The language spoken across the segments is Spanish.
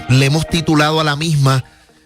Le hemos titulado a la misma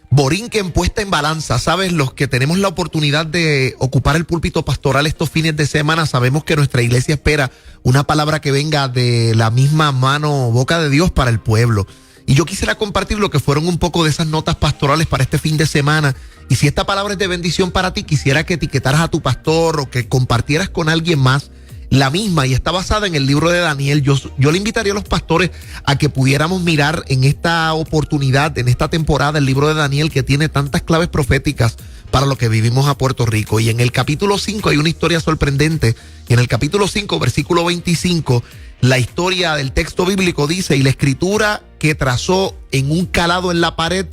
Borinquen puesta en balanza. Sabes, los que tenemos la oportunidad de ocupar el púlpito pastoral estos fines de semana, sabemos que nuestra iglesia espera una palabra que venga de la misma mano, boca de Dios para el pueblo. Y yo quisiera compartir lo que fueron un poco de esas notas pastorales para este fin de semana. Y si esta palabra es de bendición para ti, quisiera que etiquetaras a tu pastor o que compartieras con alguien más la misma, y está basada en el libro de Daniel. Yo le invitaría a los pastores a que pudiéramos mirar en esta oportunidad, en esta temporada, el libro de Daniel, que tiene tantas claves proféticas para lo que vivimos a Puerto Rico. Y en el capítulo 5 hay una historia sorprendente. Y en el capítulo 5, versículo 25, la historia del texto bíblico dice: y la escritura que trazó en un calado en la pared,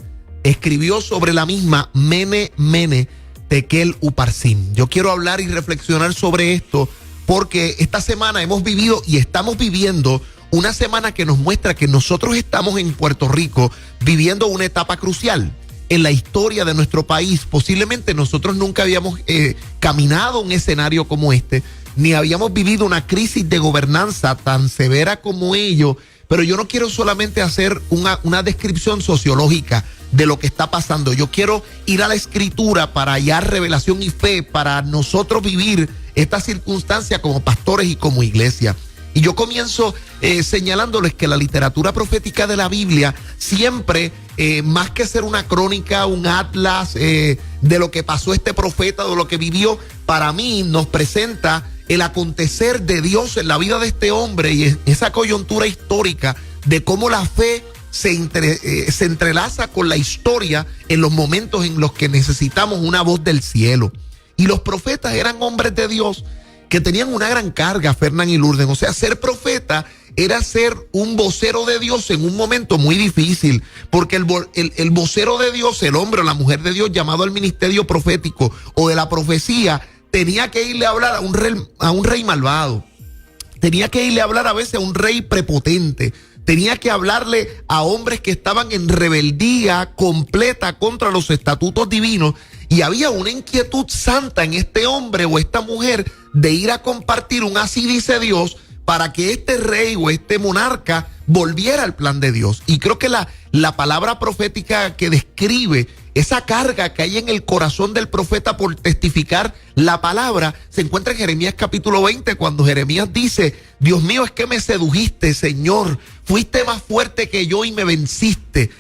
escribió sobre la misma Mene, Mene, Tekel, Uparsin. Yo quiero hablar y reflexionar sobre esto, porque esta semana hemos vivido y estamos viviendo una semana que nos muestra que nosotros estamos en Puerto Rico viviendo una etapa crucial en la historia de nuestro país. Posiblemente nosotros nunca habíamos caminado un escenario como este, ni habíamos vivido una crisis de gobernanza tan severa como ello. Pero yo no quiero solamente hacer una descripción sociológica de lo que está pasando. Yo quiero ir a la escritura para hallar revelación y fe para nosotros vivir esta circunstancia como pastores y como iglesia. Y yo comienzo señalándoles que la literatura profética de la Biblia siempre, más que ser una crónica, un atlas de lo que pasó este profeta, de lo que vivió, para mí nos presenta el acontecer de Dios en la vida de este hombre y esa coyuntura histórica de cómo la fe se entrelaza con la historia en los momentos en los que necesitamos una voz del cielo. Y los profetas eran hombres de Dios que tenían una gran carga, Fernán y Lourdes. O sea, ser profeta era ser un vocero de Dios en un momento muy difícil, porque el vocero de Dios, el hombre o la mujer de Dios llamado al ministerio profético o de la profecía, tenía que irle a hablar a un rey malvado, tenía que irle a hablar a veces a un rey prepotente, tenía que hablarle a hombres que estaban en rebeldía completa contra los estatutos divinos. Y había una inquietud santa en este hombre o esta mujer de ir a compartir un así dice Dios para que este rey o este monarca volviera al plan de Dios. Y creo que la palabra profética que describe esa carga que hay en el corazón del profeta por testificar la palabra se encuentra en Jeremías capítulo 20, cuando Jeremías dice: Dios mío, es que me sedujiste, Señor, fuiste más fuerte que yo y me venciste.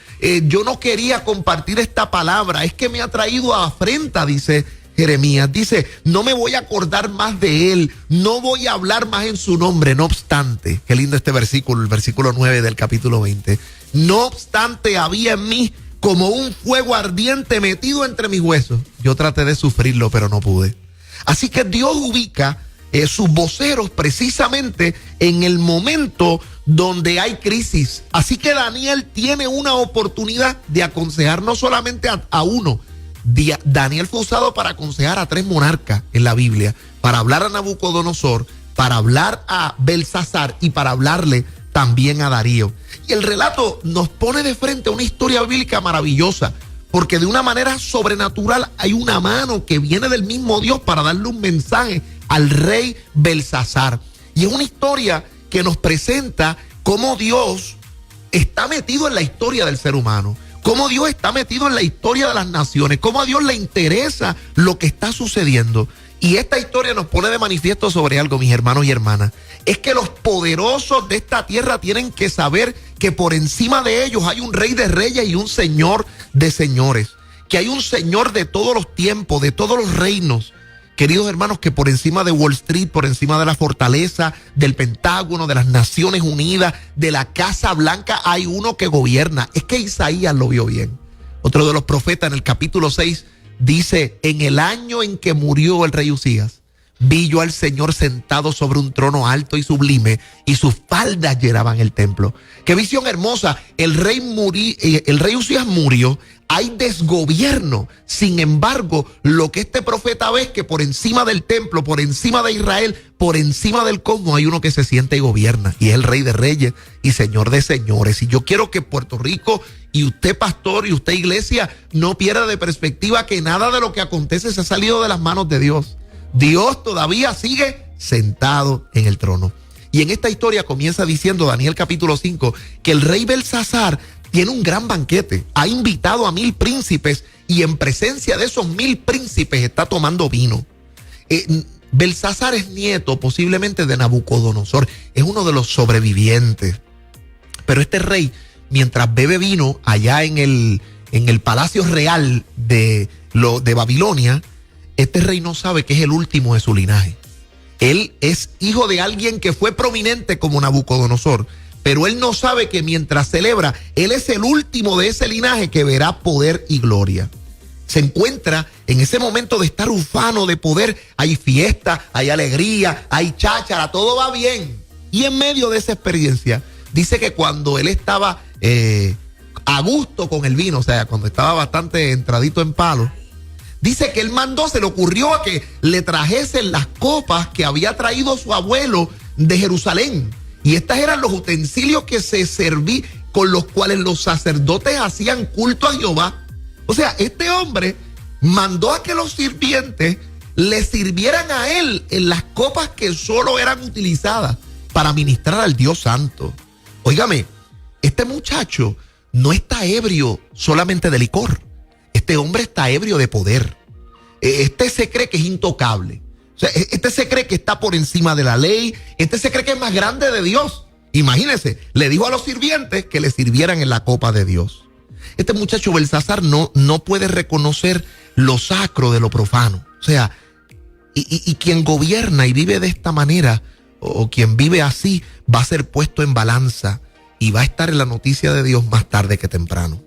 Yo no quería compartir esta palabra, es que me ha traído a afrenta, dice Jeremías. Dice: no me voy a acordar más de él, no voy a hablar más en su nombre. No obstante, qué lindo este versículo, el versículo 9 del capítulo 20. No obstante, había en mí como un fuego ardiente metido entre mis huesos. Yo traté de sufrirlo, pero no pude. Así que Dios ubica sus voceros precisamente en el momento donde hay crisis. Así que Daniel tiene una oportunidad de aconsejar no solamente a uno. Daniel fue usado para aconsejar a 3 monarcas en la Biblia, para hablar a Nabucodonosor, para hablar a Belsasar y para hablarle también a Darío. Y el relato nos pone de frente a una historia bíblica maravillosa, porque de una manera sobrenatural hay una mano que viene del mismo Dios para darle un mensaje al rey Belsasar. Y es una historia que nos presenta cómo Dios está metido en la historia del ser humano, cómo Dios está metido en la historia de las naciones, cómo a Dios le interesa lo que está sucediendo. Y esta historia nos pone de manifiesto sobre algo, mis hermanos y hermanas. Es que los poderosos de esta tierra tienen que saber que por encima de ellos hay un rey de reyes y un señor de señores. Que hay un señor de todos los tiempos, de todos los reinos. Queridos hermanos, que por encima de Wall Street, por encima de la fortaleza, del Pentágono, de las Naciones Unidas, de la Casa Blanca, hay uno que gobierna. Es que Isaías lo vio bien. Otro de los profetas en el capítulo 6 dice: en el año en que murió el rey Usías, vi yo al Señor sentado sobre un trono alto y sublime, y sus faldas llenaban el templo. Qué visión hermosa. El rey Usías murió, hay desgobierno. Sin embargo, lo que este profeta ve es que por encima del templo, por encima de Israel, por encima del cosmos, hay uno que se siente y gobierna, y es el rey de reyes y señor de señores. Y yo quiero que Puerto Rico, y usted pastor y usted iglesia, no pierda de perspectiva que nada de lo que acontece se ha salido de las manos de Dios. Dios todavía sigue sentado en el trono. Y en esta historia comienza diciendo Daniel capítulo 5 que el rey Belsasar tiene un gran banquete, ha invitado a 1000 príncipes y en presencia de esos 1000 príncipes está tomando vino. Belsasar es nieto posiblemente de Nabucodonosor, es uno de los sobrevivientes. Pero este rey, mientras bebe vino allá en el palacio real de Babilonia, este rey no sabe que es el último de su linaje. Él es hijo de alguien que fue prominente como Nabucodonosor, pero él no sabe que mientras celebra, él es el último de ese linaje que verá poder y gloria. Se encuentra en ese momento de estar ufano de poder, hay fiesta, hay alegría, hay cháchara, todo va bien. Y en medio de esa experiencia, dice que cuando él estaba a gusto con el vino, o sea, cuando estaba bastante entradito en palo, dice que él mandó, se le ocurrió a que le trajesen las copas que había traído su abuelo de Jerusalén. Y estas eran los utensilios que se servían, con los cuales los sacerdotes hacían culto a Jehová. O sea, este hombre mandó a que los sirvientes le sirvieran a él en las copas que solo eran utilizadas para ministrar al Dios Santo. Óigame, este muchacho no está ebrio solamente de licor. Este hombre está ebrio de poder. Este se cree que es intocable. O sea, este se cree que está por encima de la ley. Este se cree que es más grande de Dios. Imagínense, le dijo a los sirvientes que le sirvieran en la copa de Dios. Este muchacho Belsasar no puede reconocer lo sacro de lo profano. O sea, y quien gobierna y vive de esta manera, o quien vive así, va a ser puesto en balanza y va a estar en la noticia de Dios más tarde que temprano.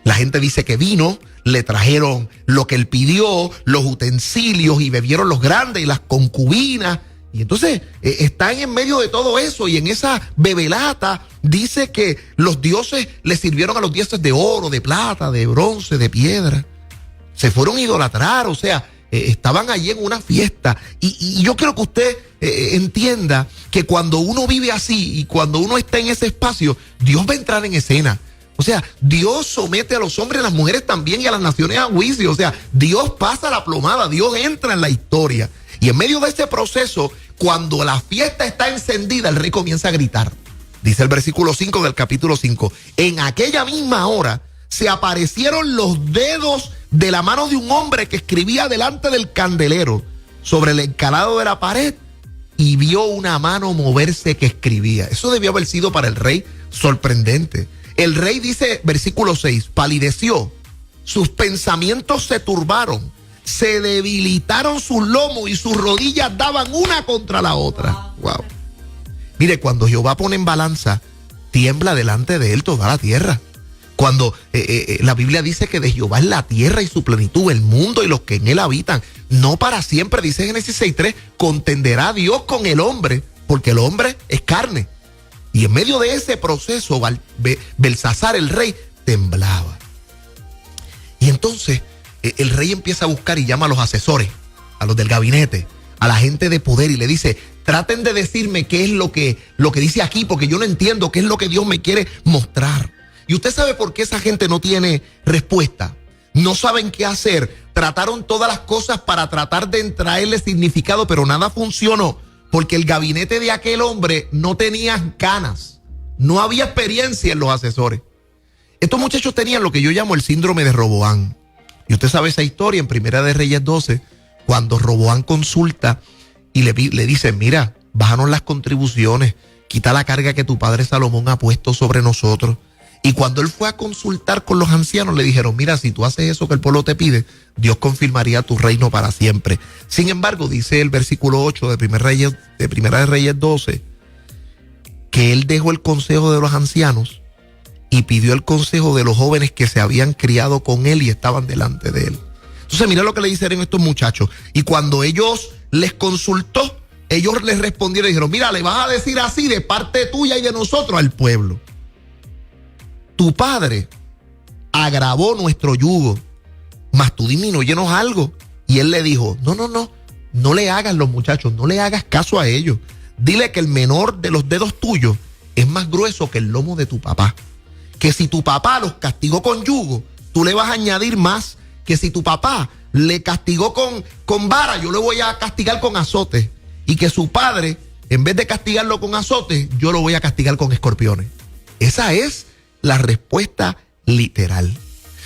La gente dice que vino, le trajeron lo que él pidió, los utensilios, y bebieron los grandes y las concubinas. Y entonces están en medio de todo eso, y en esa bebelata dice que los dioses le sirvieron a los dioses de oro, de plata, de bronce, de piedra. Se fueron a idolatrar, o sea, estaban allí en una fiesta. Y yo quiero que usted entienda que cuando uno vive así y cuando uno está en ese espacio, Dios va a entrar en escena. O sea, Dios somete a los hombres y a las mujeres también y a las naciones a juicio. O sea, Dios pasa la plomada, Dios entra en la historia. Y en medio de ese proceso, cuando la fiesta está encendida, el rey comienza a gritar. Dice el versículo 5 del capítulo 5. En aquella misma hora se aparecieron los dedos de la mano de un hombre que escribía delante del candelero sobre el encalado de la pared, y vio una mano moverse que escribía. Eso debió haber sido para el rey sorprendente. El rey, dice versículo 6, palideció, sus pensamientos se turbaron, se debilitaron sus lomos y sus rodillas daban una contra la otra. Wow. Mire, cuando Jehová pone en balanza, tiembla delante de él toda la tierra. Cuando la Biblia dice que de Jehová es la tierra y su plenitud, el mundo y los que en él habitan, no para siempre, dice Génesis 6:3, contenderá Dios con el hombre, porque el hombre es carne. Y en medio de ese proceso, Belsasar, el rey, temblaba. Y entonces el rey empieza a buscar y llama a los asesores, a los del gabinete, a la gente de poder, y le dice: traten de decirme qué es lo que dice aquí, porque yo no entiendo qué es lo que Dios me quiere mostrar. Y usted sabe por qué esa gente no tiene respuesta. No saben qué hacer. Trataron todas las cosas para tratar de traerle significado, pero nada funcionó. Porque el gabinete de aquel hombre no tenía canas. No había experiencia en los asesores. Estos muchachos tenían lo que yo llamo el síndrome de Roboán. Y usted sabe esa historia en Primera de Reyes 12, cuando Roboán consulta y le dice: mira, bájanos las contribuciones, quita la carga que tu padre Salomón ha puesto sobre nosotros. Y cuando él fue a consultar con los ancianos, le dijeron: mira, si tú haces eso que el pueblo te pide, Dios confirmaría tu reino para siempre. Sin embargo, dice el versículo 8 de Primera de Reyes 12, que él dejó el consejo de los ancianos y pidió el consejo de los jóvenes que se habían criado con él y estaban delante de él. Entonces, mira lo que le dijeron estos muchachos. Y cuando ellos les consultó, ellos les respondieron y dijeron: mira, le vas a decir así de parte tuya y de nosotros al pueblo: tu padre agravó nuestro yugo, mas tú disminúyenos algo. Y él le dijo: no le hagas, los muchachos, no le hagas caso a ellos. Dile que el menor de los dedos tuyos es más grueso que el lomo de tu papá. Que si tu papá los castigó con yugo, tú le vas a añadir más. Que si tu papá le castigó con vara, yo le voy a castigar con azotes. Y que su padre, en vez de castigarlo con azotes, yo lo voy a castigar con escorpiones. Esa es la respuesta literal.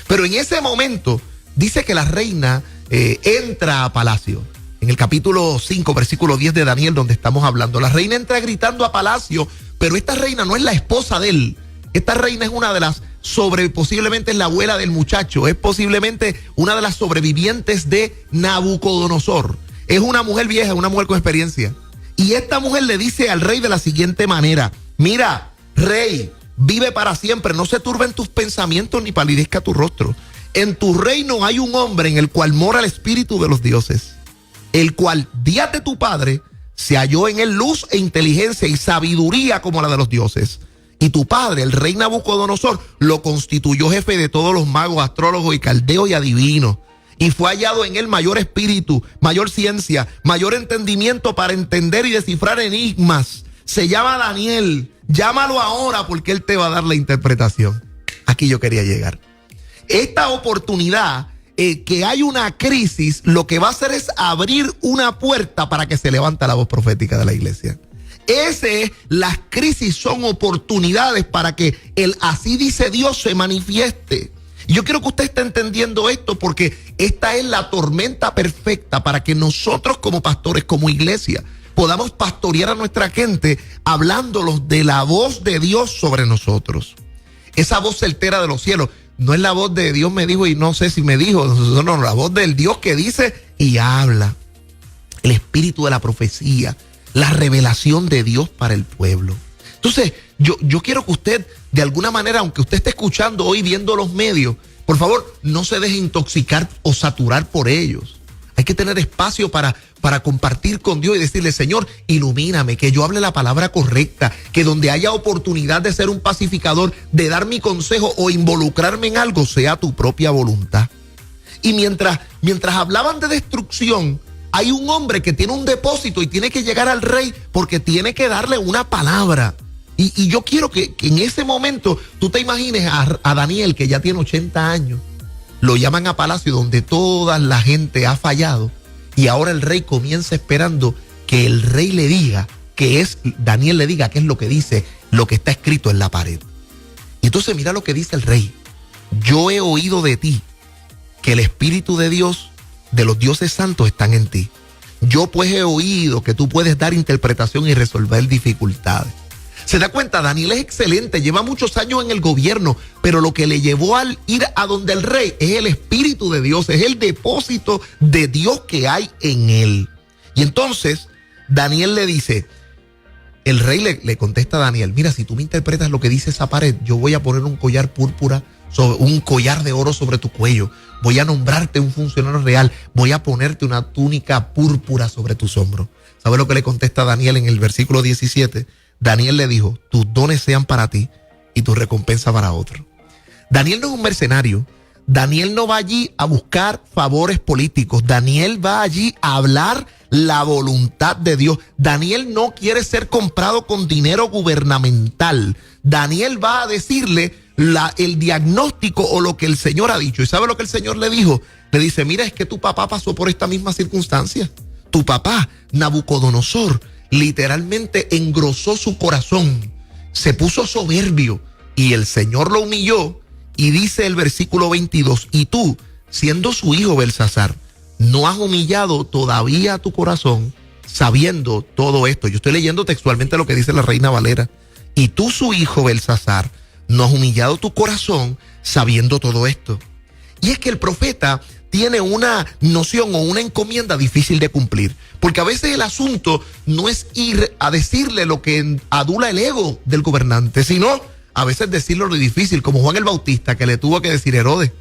Pero en ese momento dice que la reina entra a palacio. En el capítulo 5, versículo 10 de Daniel, donde estamos hablando, la reina entra gritando a palacio, pero esta reina no es la esposa de él. Esta reina es una de las posiblemente es la abuela del muchacho, es posiblemente una de las sobrevivientes de Nabucodonosor. Es una mujer vieja, una mujer con experiencia. Y esta mujer le dice al rey de la siguiente manera: mira, rey, vive para siempre, no se turben tus pensamientos ni palidezca tu rostro. En tu reino hay un hombre en el cual mora el espíritu de los dioses, el cual días de tu padre se halló en él luz e inteligencia y sabiduría como la de los dioses. Y tu padre, el rey Nabucodonosor, lo constituyó jefe de todos los magos, astrólogos y caldeos y adivinos. Y fue hallado en él mayor espíritu, mayor ciencia, mayor entendimiento para entender y descifrar enigmas. Se llama Daniel. Llámalo ahora porque él te va a dar la interpretación. Aquí yo quería llegar. Esta oportunidad, que hay una crisis, lo que va a hacer es abrir una puerta para que se levante la voz profética de la iglesia. Las crisis son oportunidades para que el así dice Dios se manifieste. Y yo quiero que usted esté entendiendo esto, porque esta es la tormenta perfecta para que nosotros como pastores, como iglesia, podamos pastorear a nuestra gente hablándolos de la voz de Dios sobre nosotros. Esa voz certera de los cielos. No es la voz de Dios me dijo y no sé si me dijo. No, la voz del Dios que dice y habla. El espíritu de la profecía. La revelación de Dios para el pueblo. Entonces, yo quiero que usted, de alguna manera, aunque usted esté escuchando hoy, viendo los medios, por favor, no se deje intoxicar o saturar por ellos. Hay que tener espacio para compartir con Dios y decirle: Señor, ilumíname, que yo hable la palabra correcta, que donde haya oportunidad de ser un pacificador, de dar mi consejo o involucrarme en algo, sea tu propia voluntad. Y mientras hablaban de destrucción, hay un hombre que tiene un depósito y tiene que llegar al rey porque tiene que darle una palabra. Y yo quiero que en ese momento tú te imagines a Daniel, que ya tiene 80 años. Lo llaman a palacio donde toda la gente ha fallado. Y ahora el rey comienza esperando que el rey le diga, Daniel le diga qué es lo que dice, lo que está escrito en la pared. Y entonces mira lo que dice el rey: yo he oído de ti que el Espíritu de Dios, de los dioses santos, están en ti. Yo pues he oído que tú puedes dar interpretación y resolver dificultades. ¿Se da cuenta? Daniel es excelente, lleva muchos años en el gobierno, pero lo que le llevó al ir a donde el rey es el Espíritu de Dios, es el depósito de Dios que hay en él. Y entonces Daniel le dice, el rey le contesta a Daniel: mira, si tú me interpretas lo que dice esa pared, yo voy a poner un collar púrpura, un collar de oro sobre tu cuello, voy a nombrarte un funcionario real, voy a ponerte una túnica púrpura sobre tus hombros. ¿Sabe lo que le contesta a Daniel en el versículo 17? Daniel le dijo: tus dones sean para ti y tu recompensa para otro. Daniel no es un mercenario. Daniel no va allí a buscar favores políticos. Daniel va allí a hablar la voluntad de Dios. Daniel no quiere ser comprado con dinero gubernamental. Daniel va a decirle el diagnóstico o lo que el Señor ha dicho. ¿Y sabe lo que el Señor le dijo? Le dice: mira, es que tu papá pasó por esta misma circunstancia. Tu papá, Nabucodonosor, literalmente engrosó su corazón, se puso soberbio y el Señor lo humilló. Y dice el versículo 22: y tú, siendo su hijo Belsasar, no has humillado todavía tu corazón sabiendo todo esto. Yo estoy leyendo textualmente lo que dice la Reina Valera. Y tú, su hijo Belsasar, no has humillado tu corazón sabiendo todo esto. Y es que el profeta tiene una noción o una encomienda difícil de cumplir, porque a veces el asunto no es ir a decirle lo que adula el ego del gobernante, sino a veces decirlo lo difícil, como Juan el Bautista, que le tuvo que decir: Herodes,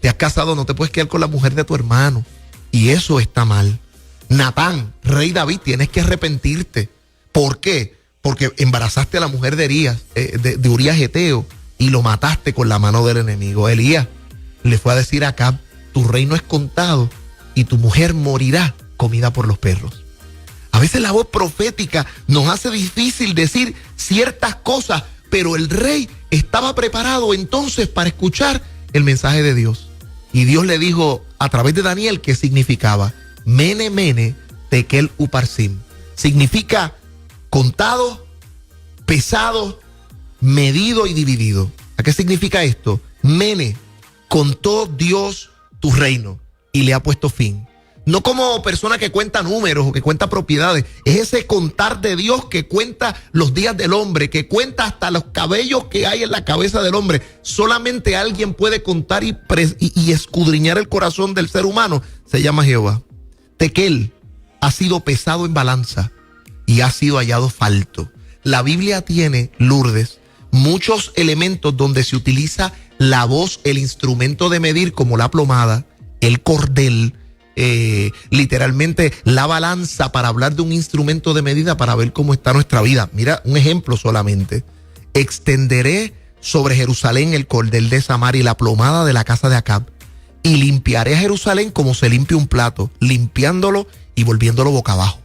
te has casado, no te puedes quedar con la mujer de tu hermano, y eso está mal. Natán, rey David, tienes que arrepentirte. ¿Por qué? Porque embarazaste a la mujer de Urías Eteo y lo mataste con la mano del enemigo. Elías le fue a decir a Acab: tu reino es contado y tu mujer morirá comida por los perros. A veces la voz profética nos hace difícil decir ciertas cosas, pero el rey estaba preparado entonces para escuchar el mensaje de Dios. Y Dios le dijo a través de Daniel qué significaba. Mene, mene, tekel uparsim. Significa contado, pesado, medido y dividido. ¿A qué significa esto? Mene, contó Dios tu reino y le ha puesto fin. No como persona que cuenta números o que cuenta propiedades. Es ese contar de Dios que cuenta los días del hombre, que cuenta hasta los cabellos que hay en la cabeza del hombre. Solamente alguien puede contar y escudriñar el corazón del ser humano. Se llama Jehová. Tequel ha sido pesado en balanza y ha sido hallado falto. La Biblia tiene, Lourdes, muchos elementos donde se utiliza la voz, el instrumento de medir, como la plomada, el cordel, literalmente la balanza, para hablar de un instrumento de medida para ver cómo está nuestra vida. Mira, un ejemplo solamente. Extenderé sobre Jerusalén el cordel de Samaria y la plomada de la casa de Acab, y limpiaré a Jerusalén como se limpia un plato, limpiándolo y volviéndolo boca abajo.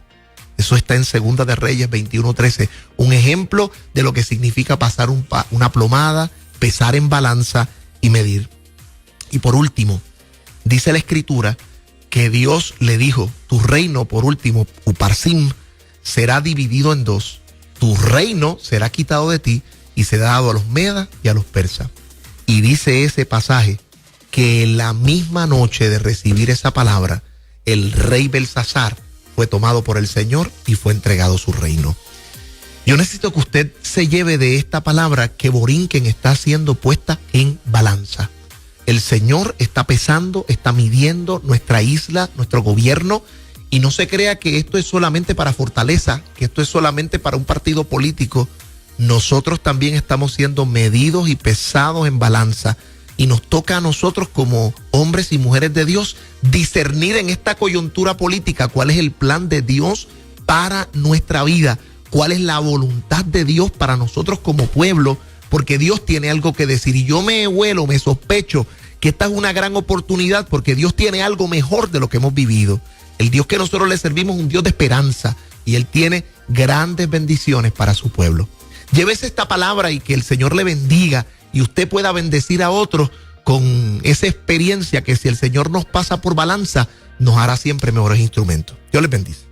Eso está en Segunda de Reyes 21:13. Un ejemplo de lo que significa pasar una plomada, pesar en balanza y medir. Y por último, dice la Escritura que Dios le dijo: tu reino, por último, Uparsim, será dividido en dos. Tu reino será quitado de ti y será dado a los medas y a los persas. Y dice ese pasaje que en la misma noche de recibir esa palabra, el rey Belsasar fue tomado por el Señor y fue entregado su reino. Yo necesito que usted se lleve de esta palabra que Borinquen está siendo puesta en balanza. El Señor está pesando, está midiendo nuestra isla, nuestro gobierno, y no se crea que esto es solamente para Fortaleza, que esto es solamente para un partido político. Nosotros también estamos siendo medidos y pesados en balanza, y nos toca a nosotros como hombres y mujeres de Dios discernir en esta coyuntura política cuál es el plan de Dios para nuestra vida, cuál es la voluntad de Dios para nosotros como pueblo, porque Dios tiene algo que decir. Y yo me sospecho que esta es una gran oportunidad, porque Dios tiene algo mejor de lo que hemos vivido. El Dios que nosotros le servimos es un Dios de esperanza, y Él tiene grandes bendiciones para su pueblo. Llévese esta palabra y que el Señor le bendiga, y usted pueda bendecir a otros con esa experiencia que, si el Señor nos pasa por balanza, nos hará siempre mejores instrumentos. Dios les bendice.